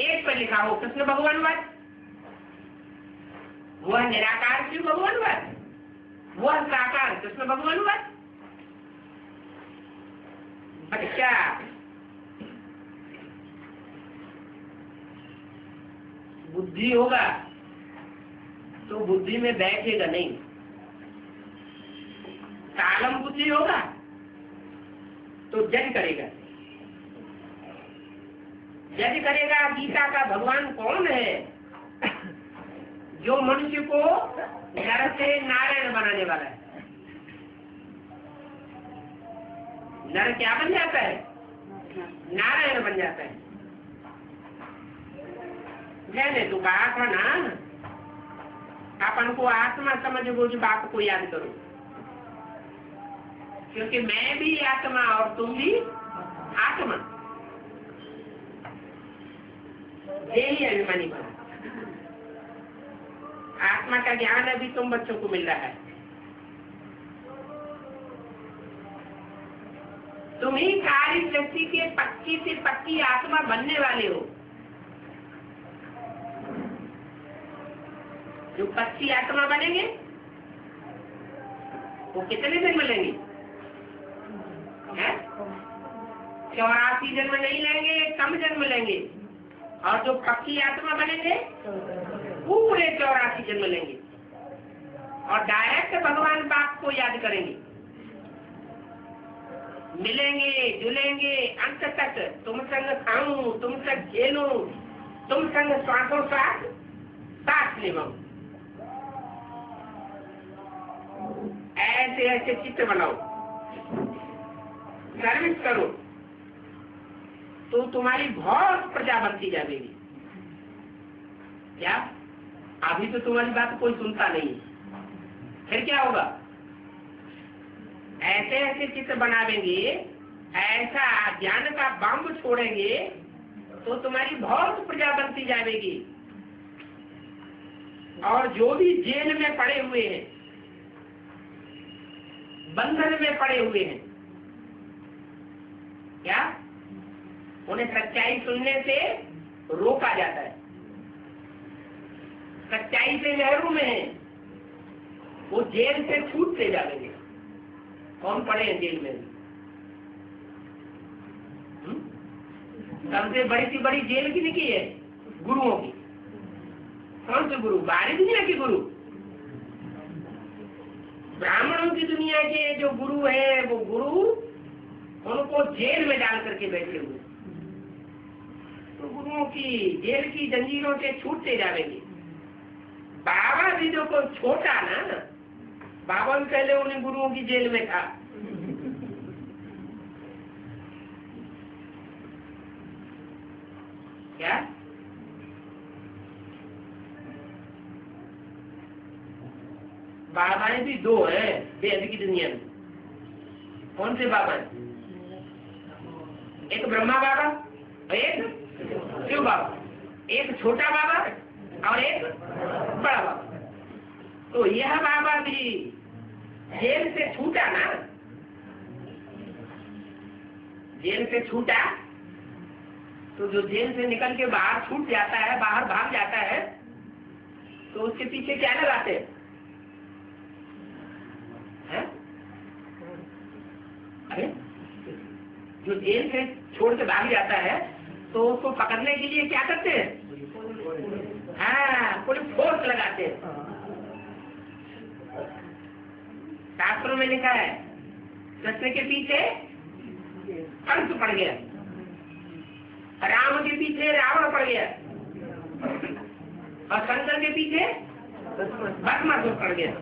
एक पर लिखा हो कृष्ण भगवान वाद, वह निराकार शिव भगवान वाद, वह साकार कृष्ण भगवान वाद। अच्छा, बुद्धि होगा तो बुद्धि में बैठेगा नहीं। कालम बुद्धि होगा तो जज करेगा। जज करेगा गीता का भगवान कौन है, जो मनुष्य को नर से नारायण बनाने वाला है। नर क्या बन जाता है? नारायण बन जाता है। मैंने तो कहा था ना, अपन को आत्मा समझ वो जो बाप को याद करो, क्योंकि मैं भी आत्मा और तुम भी आत्मा। यही अभिमानी बना। आत्मा का ज्ञान अभी तुम बच्चों को मिल रहा है। तुम ही सारी सृष्टि के पक्की से पक्की आत्मा बनने वाले हो। जो पक्की आत्मा बनेंगे वो कितने दिन मिलेंगे? 84 जन्म नहीं लेंगे, कम जन्म लेंगे। और जो पक्की आत्मा बनेंगे पूरे 84 जन्म लेंगे और डायरेक्ट भगवान बाप को याद करेंगे। मिलेंगे जुलेंगे अंत तक, तुम संग खाऊं, तुम संग खेलूं, तुम संग श्वासों श्वास सांस निभाऊं। ऐसे ऐसे चित्र बनाओ, सर्विस करो, तो तुम्हारी बहुत प्रजा बनती जाएगी। क्या अभी तो तुम्हारी बात कोई सुनता नहीं, फिर क्या होगा? ऐसे ऐसे चित्र बनावेंगे, ऐसा ज्ञान का बम छोड़ेंगे तो तुम्हारी बहुत प्रजा बनती जाएगी। और जो भी जेल में पड़े हुए हैं, बंधन में पड़े हुए हैं, क्या उन्हें सच्चाई सुनने से रोका जाता है। सच्चाई से लहरों में है, वो जेल से छूटते जाएंगे। कौन पड़े हैं जेल में? सबसे बड़ी सी बड़ी जेल किसकी है? गुरुओं की। कौन से गुरु? बाहरी दुनिया के गुरु। ब्राह्मणों की दुनिया के जो गुरु है वो गुरु उनको जेल में डाल करके बैठे हुए। तो गुरुओं की जेल की जंजीरों से छूटते जाएंगे। बाबा भी जो को छोटा ना, बाबा भी पहले उन्हीं गुरुओं की जेल में था। क्या? बाबाएं भी दो हैं वेद की दुनिया में। कौन से बाबा? एक ब्रह्मा बाबा और एक शिव बाबा। एक छोटा बाबा और एक बड़ा बाबा। तो यह बाबा भी जेल से छूटा ना, जेल से छूटा तो जो जेल से निकल के बाहर छूट जाता है, बाहर भाग जाता है, तो उसके पीछे क्या लगाते हैं? अरे जो जेल से छोड़ के भाग जाता है तो उसको पकड़ने के लिए क्या करते हैं? हाँ, पुलिस फोर्स लगाते हैं। शास्त्रों में लिखा है कृष्ण के पीछे कंस पड़ गया, राम के पीछे रावण पड़ गया और शंकर के पीछे भस्मासुर पड़ गया।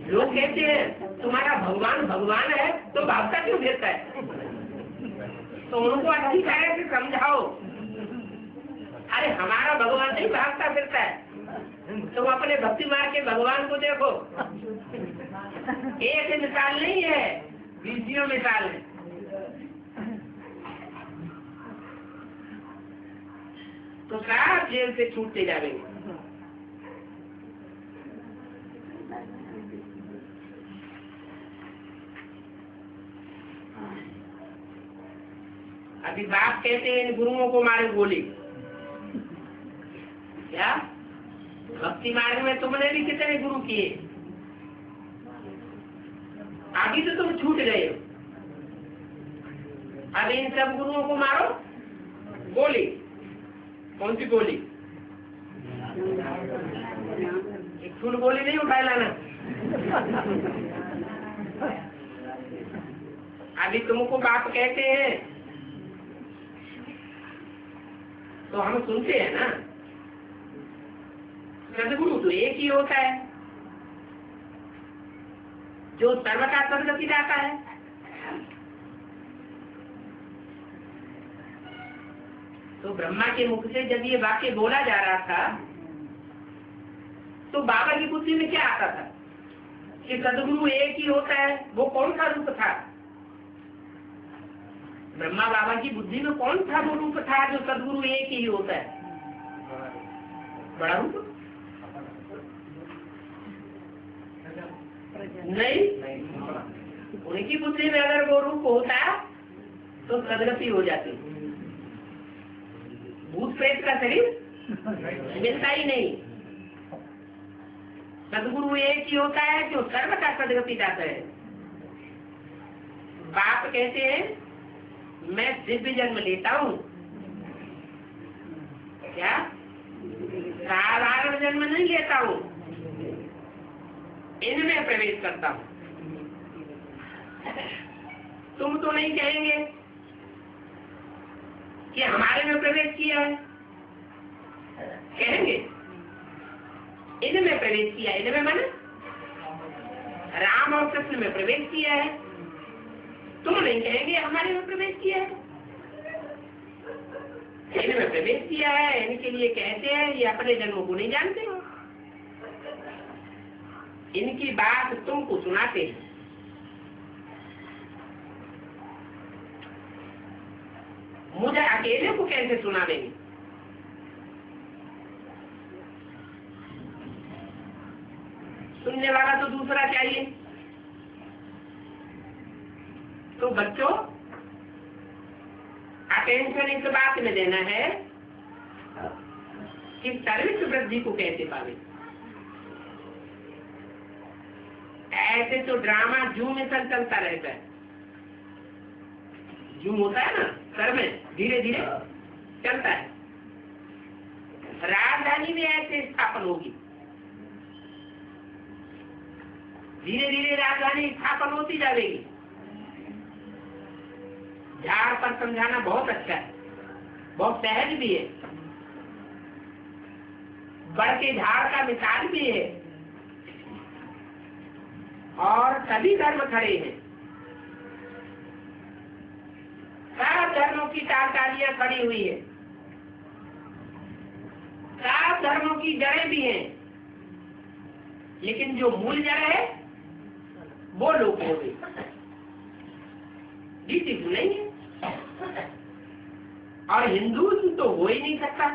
लोग कहते हैं तुम्हारा भगवान भगवान है तो भागता क्यों फिरता है? तो उनको अच्छी तरह से समझाओ, अरे हमारा भगवान नहीं भागता फिरता है, तुम अपने भक्ति मार्ग के भगवान को देखो। एक मिसाल नहीं है, 20 मिसाल है। तो साहब जेल से छूटते जाएंगे। अभी बाप कहते हैं इन गुरुओं को मारे गोली। क्या भक्ति मार्ग में तुमने भी कितने गुरु किए? अभी तो तुम छूट गए हो। अब इन सब गुरुओं को मारो गोली। कौन सी गोली? एक फूल गोली नहीं उठा लाना। अभी तुमको बाप कहते हैं तो हम सुनते हैं ना। सदगुरु तो एक ही होता है जो सर्व का सदगति दाता है। तो ब्रह्मा के मुख से जब ये वाक्य बोला जा रहा था तो बाबा की बुद्धि में क्या आता था कि सदगुरु एक ही होता है? वो कौन सा रूप था? ब्रह्मा बाबा की बुद्धि में कौन सा वो रूप था जो सदगुरु एक ही होता है? बड़ा रूप नहीं। उनकी बुद्धि में अगर वो रूप होता तो सदगति हो जाती। भूत प्रेत का शरीर मिलता ही नहीं। सदगुरु एक ही होता है जो सर्व का सदगति दाता है। बाप कहते हैं मैं दिव्य जन्म लेता हूँ। क्या साधारण जन्म नहीं लेता हूँ, इनमें प्रवेश करता हूँ। तुम तो नहीं कहेंगे कि हमारे में प्रवेश किया है, कहेंगे इनमें प्रवेश किया। इनमें माने राम और कृष्ण में प्रवेश किया है। तुम नहीं कहेंगे हमारे में प्रवेश किया है, इनमें प्रवेश किया है। इनके लिए कहते हैं ये अपने जन्म को नहीं जानते हो। इनकी बात तुमको सुनाते हैं। मुझे अकेले को कैसे सुना देंगे? सुनने वाला तो दूसरा चाहिए। तो बच्चों अटेंशन इस बात में देना है कि सर्विस वृद्धि को कैसे पावे। ऐसे तो ड्रामा जूम में चलता रहता है। जूम होता है ना, सर में धीरे धीरे चलता है। राजधानी में ऐसे स्थापन होगी, धीरे धीरे राजधानी स्थापन होती जाएगी। झाड़ पर समझाना बहुत अच्छा है, बहुत सहज भी है, बड़ के झाड़ का मिसाल भी है। और सभी धर्म खड़े हैं, सब धर्मों की टालकालियां खड़ी हुई है, सब धर्मों की जड़ें भी हैं, लेकिन जो मूल जड़ है वो लोप हो गई, ब्यूटीफुल नहीं है। और हिंदू तो हो ही नहीं सकता,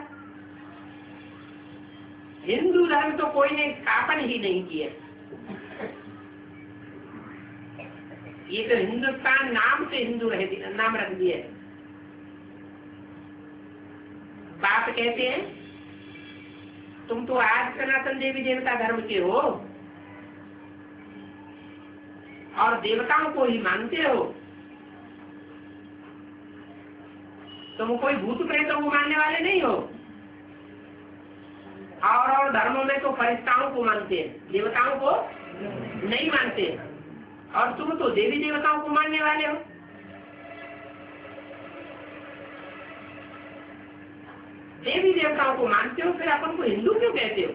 हिंदू धर्म तो कोई ने स्थापन ही नहीं किया। ये तो हिंदुस्तान नाम से हिंदू नाम रख दिया है। बाप कहते हैं तुम तो आज सनातन देवी देवता धर्म के हो और देवताओं को ही मानते हो, तुम कोई भूत प्रेतों को मानने वाले नहीं हो। और धर्मों में तो फरिश्ताओं को मानते हैं, देवताओं को नहीं मानते, और तुम तो देवी देवताओं को मानने वाले हो। देवी देवताओं को मानते हो, फिर अपन को हिंदू क्यों कहते हो?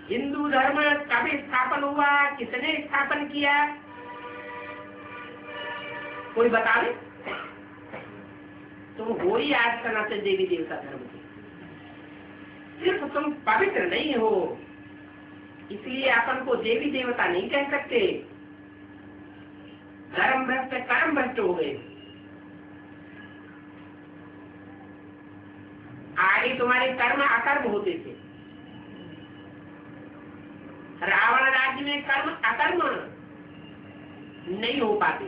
हिंदू धर्म कब स्थापन हुआ, किसने स्थापन किया, कोई बता दे। तुम हो ही आज सनातन देवी देवता धर्म के, सिर्फ तुम पवित्र नहीं हो इसलिए अपन को देवी देवता नहीं कह सकते। धर्म भ्रष्ट कर्म भ्रष्ट हो गए। आगे तुम्हारे कर्म अकर्म होते थे। रावण राज्य में कर्म अकर्म नहीं हो पाते,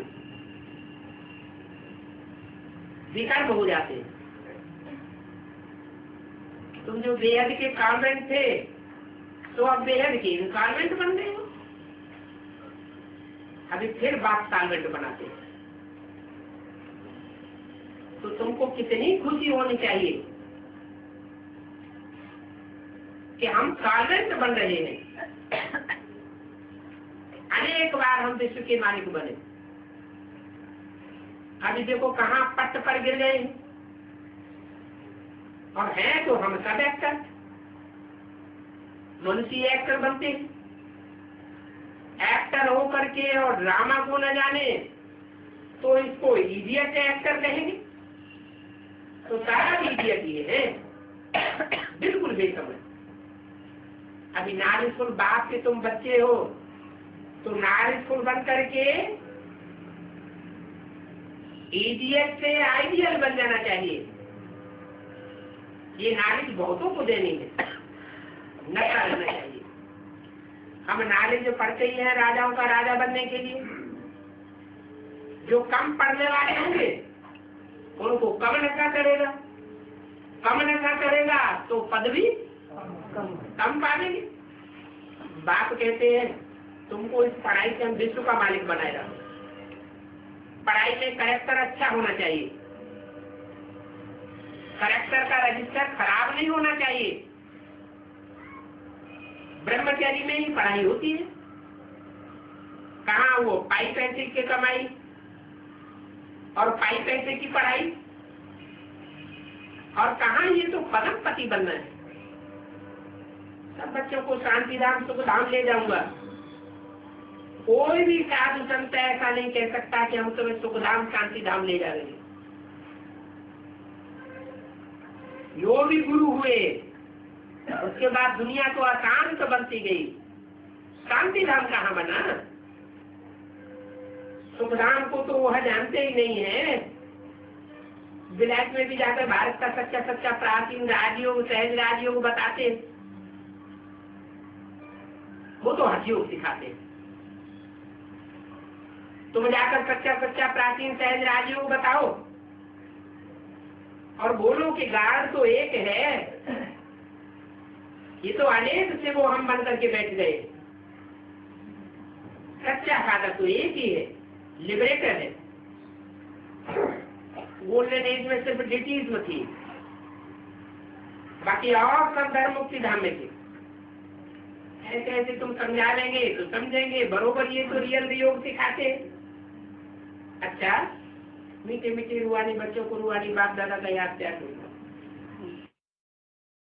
विकर्म हो जाते। तुम जो बेहद के कॉन्वेंट थे तो अब बेहद के इनकॉन्वेंट बन गए हो, अभी फिर बात कॉन्वेंट बनाते। तो तुमको कितनी खुशी होनी चाहिए कि हम कॉन्वेंट बन रहे हैं। अनेक बार हम विश्व के मालिक बने, अभी देखो कहाँ पट्ट पर गिर गए, और हैं तो हम सब एक्टर, मनुष्य एक्टर बनते हैं। एक्टर हो करके और ड्रामा को न जाने तो इसको इडियट एक्टर कहेंगे। तो सारा इडियट ये है, बिल्कुल बेसमझ। अभी नारी स्कूल बाप के तुम बच्चे हो तो नारी स्कूल बन करके इडियट से आइडियल बन जाना चाहिए। ये नॉलेज बहुतों को देनी है, नशा रहना चाहिए। हम नॉलेज जो पढ़ते ही हैं राजाओं का राजा बनने के लिए, जो कम पढ़ने वाले होंगे उनको कम नशा करेगा, कम नशा करेगा तो पदवी कम पाएंगे। बाप कहते हैं तुमको इस पढ़ाई से हम विश्व का मालिक बनाएगा। पढ़ाई में कैरेक्टर अच्छा होना चाहिए, कैरेक्टर का रजिस्टर खराब नहीं होना चाहिए। ब्रह्मचारी में ही पढ़ाई होती है, कहाँ वो पाई पैसे की कमाई और पाई पैसे की पढ़ाई, और कहाँ ये तो पदमपति बनना है। सब बच्चों को शांति धाम सुख धाम ले जाऊंगा। कोई भी साधु संत ऐसा नहीं कह सकता कि हम तुम्हें सुख धाम शांति धाम ले जा रहे हैं। जो भी गुरु हुए उसके बाद दुनिया तो अशांत बनती गई, शांति धाम कहाँ बना? सुख धाम को तो वह जानते ही नहीं है। विलायत में भी जाकर भारत का सच्चा सच्चा प्राचीन राजयोग सहज राजयोग बताते, वो तो हठयोग सिखाते। तुम जाकर सच्चा सच्चा प्राचीन सहज राजयोग बताओ और बोलो कि गाढ़ तो एक है, ये तो अनेक से वो हम बन करके बैठ गए। सच्चा साधक तो एक ही है, लिबरेटर है। गोल्डन एज में सिर्फ डिटीज थी, बाकी और सब धर्म मुक्ति धाम में थे। ऐसे ऐसे तुम समझा लेंगे तो समझेंगे बरोबर, ये तो रियल योग सिखाते। अच्छा, मीठे मीठे रूहानी बच्चों को रूहानी बाप दादा का याद त्याग